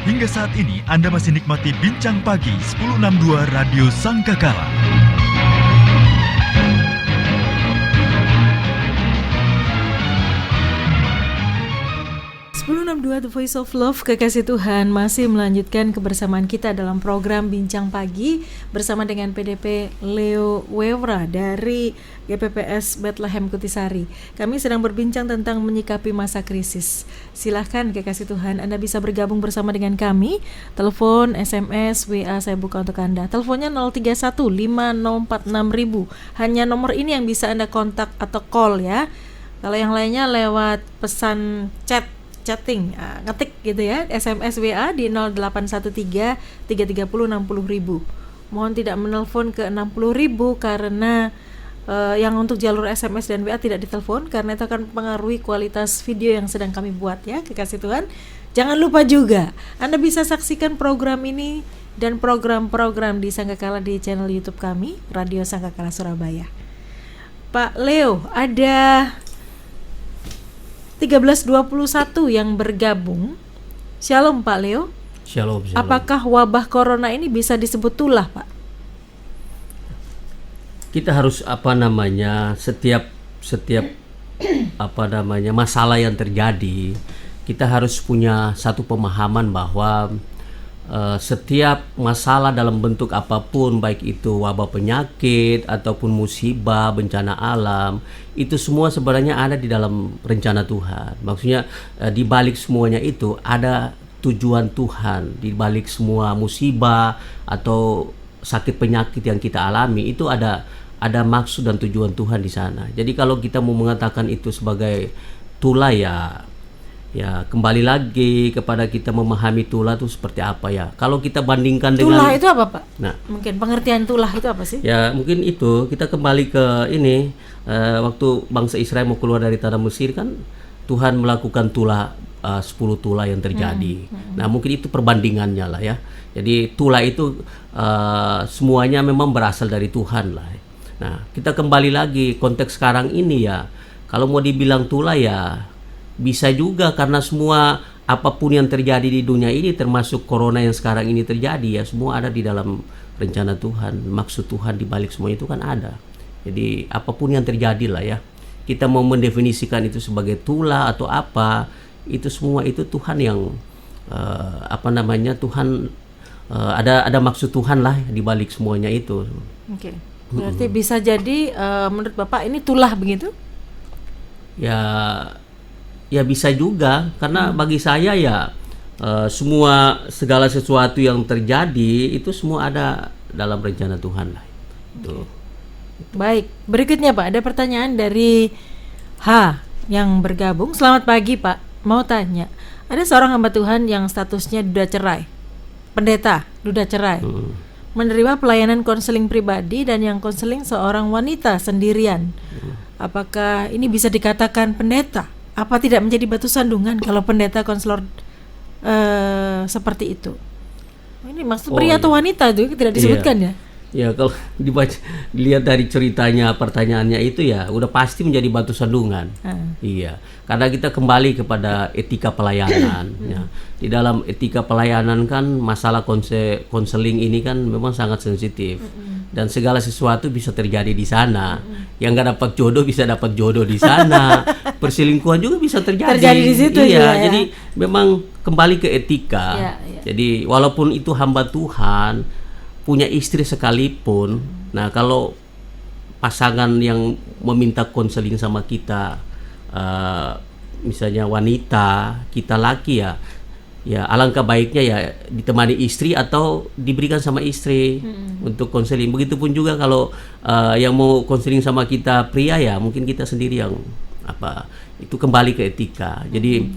Hingga saat ini Anda masih nikmati Bincang Pagi 1062 Radio Sangkakala. The Voice of Love, Kekasih Tuhan, masih melanjutkan kebersamaan kita dalam program Bincang Pagi bersama dengan PDP Leo Wewra dari GPPS Bethlehem Kutisari. Kami sedang berbincang tentang menyikapi masa krisis. Silahkan Kekasih Tuhan, Anda bisa bergabung bersama dengan kami. Telepon, SMS, WA saya buka untuk Anda. Teleponnya 031 5046 000. Hanya nomor ini yang bisa Anda kontak atau call ya. Kalau yang lainnya lewat pesan chatting, ngetik gitu ya, SMS WA di 0813 330 60.000. Mohon tidak menelpon ke 60.000 karena yang untuk jalur SMS dan WA tidak ditelepon karena itu akan mempengaruhi kualitas video yang sedang kami buat ya, Kekasih Tuhan. Jangan lupa juga Anda bisa saksikan program ini dan program-program di Sangkakala di channel YouTube kami, Radio Sangkakala Surabaya. Pak Leo, ada 1321 yang bergabung. Shalom Pak Leo. Shalom. Apakah wabah corona ini bisa disebut tulah, Pak? Kita harus setiap masalah yang terjadi, kita harus punya satu pemahaman bahwa setiap masalah dalam bentuk apapun, baik itu wabah penyakit ataupun musibah, bencana alam, itu semua sebenarnya ada di dalam rencana Tuhan. Maksudnya di balik semuanya itu ada tujuan Tuhan. Di balik semua musibah atau sakit penyakit yang kita alami itu ada maksud dan tujuan Tuhan di sana. Jadi kalau kita mau mengatakan itu sebagai tulah ya kembali lagi kepada kita memahami tulah itu seperti apa ya. Kalau kita bandingkan dengan tulah itu apa, Pak? Nah, mungkin pengertian tulah itu apa sih? Ya mungkin itu kita kembali ke ini waktu bangsa Israel mau keluar dari tanah Mesir kan Tuhan melakukan tulah 10 tulah yang terjadi. Nah mungkin itu perbandingannya lah ya. Jadi tulah itu semuanya memang berasal dari Tuhan lah. Nah kita kembali lagi konteks sekarang ini ya. Kalau mau dibilang tulah ya bisa juga karena semua apapun yang terjadi di dunia ini termasuk corona yang sekarang ini terjadi ya semua ada di dalam rencana Tuhan, maksud Tuhan di balik semua itu kan ada. Jadi apapun yang terjadi lah ya, kita mau mendefinisikan itu sebagai tulah atau apa, itu semua itu Tuhan yang Tuhan ada maksud Tuhan lah di balik semuanya itu. Oke. Berarti bisa jadi menurut Bapak ini tulah begitu? Ya bisa juga karena bagi saya ya segala sesuatu yang terjadi itu semua ada dalam rencana Tuhan lah. Itu. Baik, berikutnya Pak ada pertanyaan dari H yang bergabung. Selamat pagi Pak, mau tanya, ada seorang hamba Tuhan yang statusnya duda cerai, pendeta duda cerai, menerima pelayanan konseling pribadi dan yang konseling seorang wanita sendirian. Apakah ini bisa dikatakan pendeta? Apa tidak menjadi batu sandungan kalau pendeta konselor seperti itu? Ini maksud pria atau wanita itu tidak disebutkan ya? Ya kalau dilihat dari ceritanya pertanyaannya itu ya udah pasti menjadi batu sandungan. Iya, karena kita kembali kepada etika pelayanan. Ya. Di dalam etika pelayanan kan masalah konseling ini kan memang sangat sensitif. Dan segala sesuatu bisa terjadi di sana. Yang nggak dapat jodoh bisa dapat jodoh di sana. Perselingkuhan juga bisa terjadi di situ. Iya, jadi memang kembali ke etika. Ya. Jadi walaupun itu hamba Tuhan, punya istri sekalipun, nah kalau pasangan yang meminta konseling sama kita, misalnya wanita, kita laki ya alangkah baiknya ya ditemani istri atau diberikan sama istri untuk konseling. Begitupun juga kalau yang mau konseling sama kita pria ya mungkin kita sendiri yang itu kembali ke etika. Jadi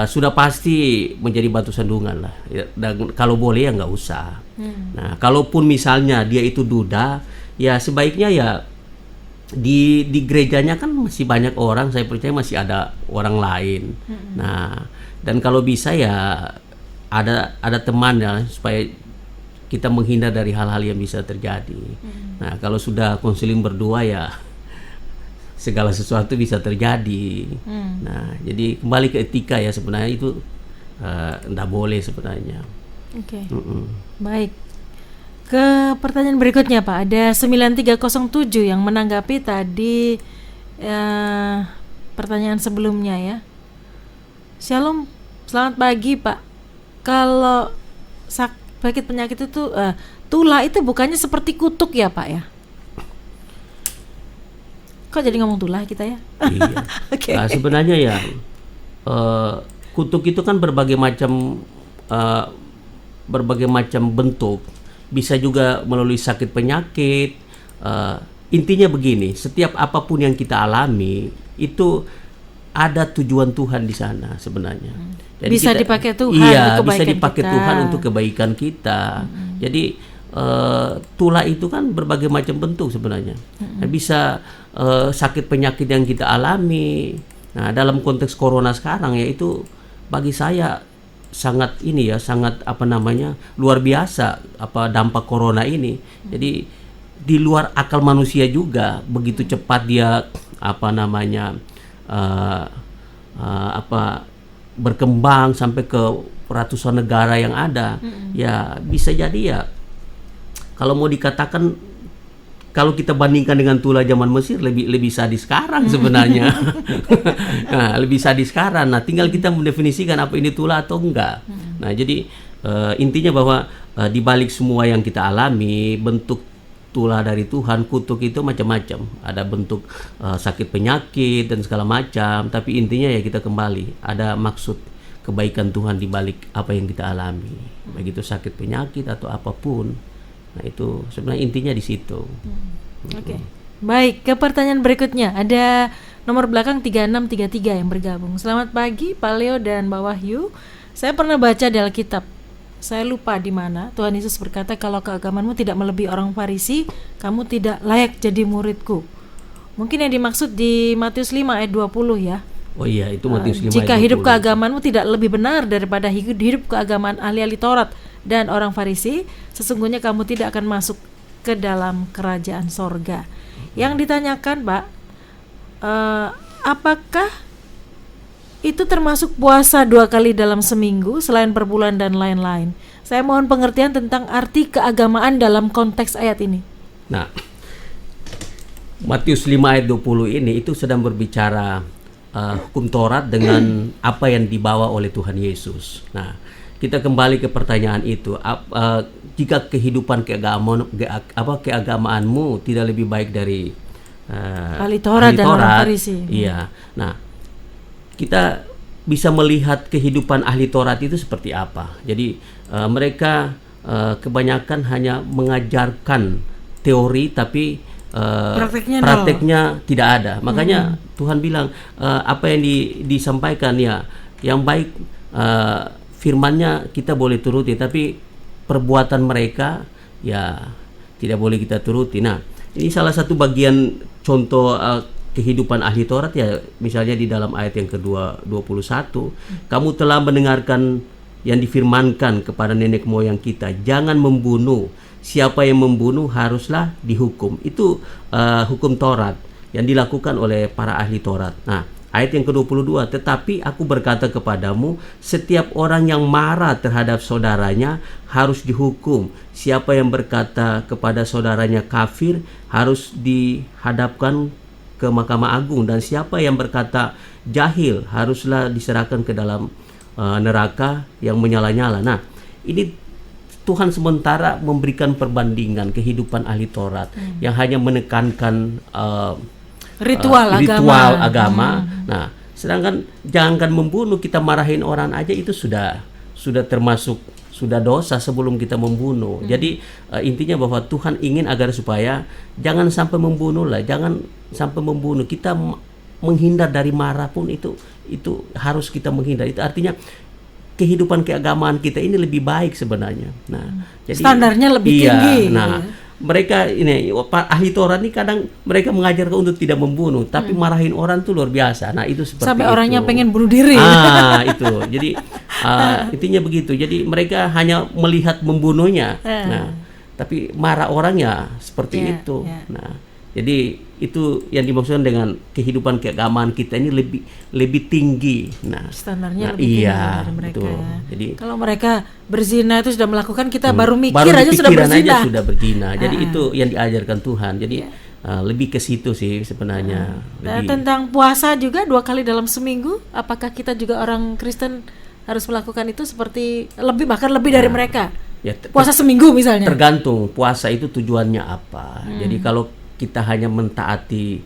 sudah pasti menjadi batu sandungan lah ya, dan kalau boleh ya nggak usah. Nah kalaupun misalnya dia itu duda ya sebaiknya ya di gerejanya kan masih banyak orang, saya percaya masih ada orang lain. Nah dan kalau bisa ya ada teman ya supaya kita menghindar dari hal-hal yang bisa terjadi. Nah kalau sudah konseling berdua ya segala sesuatu bisa terjadi. Nah, jadi kembali ke etika ya sebenarnya itu enggak boleh sebenarnya. Oke. Baik. Ke pertanyaan berikutnya Pak, ada 9307 yang menanggapi tadi pertanyaan sebelumnya ya. Shalom, selamat pagi Pak. Kalau sakit penyakit itu tulah itu bukannya seperti kutuk ya Pak ya? Kok jadi ngomong tulah kita ya? Iya. Oke. Nah, sebenarnya ya kutuk itu kan berbagai macam bentuk, bisa juga melalui sakit penyakit. Intinya begini, setiap apapun yang kita alami itu ada tujuan Tuhan di sana sebenarnya. Jadi bisa dipakai Tuhan untuk bisa kebaikan dipakai kita. Tuhan untuk kebaikan kita. Jadi tulah itu kan berbagai macam bentuk sebenarnya. Bisa sakit penyakit yang kita alami. Nah, dalam konteks corona sekarang ya itu bagi saya sangat luar biasa dampak corona ini. Jadi di luar akal manusia juga, begitu cepat dia berkembang sampai ke ratusan negara yang ada. Ya bisa jadi ya, kalau mau dikatakan, kalau kita bandingkan dengan tulah zaman Mesir, lebih sadis sekarang sebenarnya. Nah, lebih sadis sekarang. Nah, tinggal kita mendefinisikan apa ini tulah atau enggak. Nah, jadi intinya bahwa di balik semua yang kita alami, bentuk tulah dari Tuhan, kutuk itu macam-macam. Ada bentuk sakit penyakit dan segala macam. Tapi intinya ya kita kembali, ada maksud kebaikan Tuhan di balik apa yang kita alami, baik itu sakit penyakit atau apapun. Nah, itu sebenarnya intinya di situ. Oke. Baik, ke pertanyaan berikutnya. Ada nomor belakang 3633 yang bergabung. Selamat pagi Pak Leo dan Mbak Wahyu. Saya pernah baca di Alkitab. Saya lupa di mana Tuhan Yesus berkata, kalau keagamanmu tidak melebihi orang Farisi, kamu tidak layak jadi muridku. Mungkin yang dimaksud di Matius 5 ayat 20 ya. Oh iya, itu Matius 5 jika ayat 20. hidup keagamanmu tidak lebih benar daripada hidup keagamaan ahli-ahli Taurat dan orang Farisi, sesungguhnya kamu tidak akan masuk ke dalam kerajaan sorga. Yang ditanyakan Pak, apakah itu termasuk puasa 2 kali dalam seminggu selain per bulan dan lain-lain? Saya mohon pengertian tentang arti keagamaan dalam konteks ayat ini. Nah, Matius 5 ayat 20 ini itu sedang berbicara hukum Taurat dengan apa yang dibawa oleh Tuhan Yesus. Nah, kita kembali ke pertanyaan itu. Jika kehidupan keagamaanmu tidak lebih baik dari ahli Taurat dan orang Farisi. Iya. Nah, kita bisa melihat kehidupan ahli Taurat itu seperti apa. Jadi mereka kebanyakan hanya mengajarkan teori, tapi prakteknya tidak ada. Makanya Tuhan bilang apa yang disampaikan ya yang baik, firman-Nya kita boleh turuti, tapi perbuatan mereka ya tidak boleh kita turuti. Nah, ini salah satu bagian contoh kehidupan ahli Taurat ya, misalnya di dalam ayat yang kedua 21, kamu telah mendengarkan yang difirmankan kepada nenek moyang kita, jangan membunuh, siapa yang membunuh haruslah dihukum. Itu hukum Taurat yang dilakukan oleh para ahli Taurat. Nah, ayat yang ke-22, tetapi aku berkata kepadamu, setiap orang yang marah terhadap saudaranya harus dihukum. Siapa yang berkata kepada saudaranya kafir harus dihadapkan ke Mahkamah Agung, dan siapa yang berkata jahil haruslah diserahkan ke dalam neraka yang menyala-nyala. Nah, ini Tuhan sementara memberikan perbandingan kehidupan ahli Taurat yang hanya menekankan ritual agama. Nah, sedangkan jangankan membunuh, kita marahin orang aja itu sudah termasuk dosa sebelum kita membunuh. Jadi intinya bahwa Tuhan ingin agar supaya jangan sampai membunuh lah, jangan sampai membunuh. Kita menghindar dari marah pun itu harus kita menghindar. Itu artinya kehidupan keagamaan kita ini lebih baik sebenarnya. Nah, jadi standarnya lebih tinggi. Nah, mereka ini ahli Taurat ini kadang mereka mengajarkan untuk tidak membunuh, tapi marahin orang tuh luar biasa. Nah, itu seperti sampai itu. Orangnya pengen bunuh diri. Itu. Jadi intinya begitu. Jadi mereka hanya melihat membunuhnya. Nah, tapi marah orangnya seperti itu. Nah, jadi itu yang dimaksudkan dengan kehidupan keagamaan kita ini lebih tinggi. Nah, standarnya lebih tinggi dari mereka betul. ya. Jadi kalau mereka berzina itu sudah melakukan, kita baru mikir baru aja sudah pikiran berzina. aja sudah berzina. Jadi itu yang diajarkan Tuhan. Jadi lebih ke situ sih sebenarnya. Nah, tentang puasa juga 2 kali dalam seminggu, apakah kita juga orang Kristen harus melakukan itu seperti bahkan lebih dari mereka? Ya, Puasa seminggu misalnya. tergantung puasa itu tujuannya apa. Jadi kalau kita hanya mentaati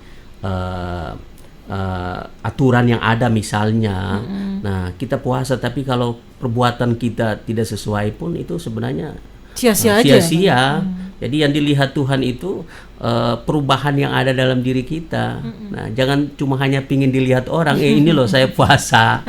aturan yang ada misalnya, nah kita puasa, tapi kalau perbuatan kita tidak sesuai pun itu sebenarnya Sia-sia aja. sia-sia. Jadi yang dilihat Tuhan itu perubahan yang ada dalam diri kita. Nah, jangan cuma hanya pingin dilihat orang, ini loh saya puasa.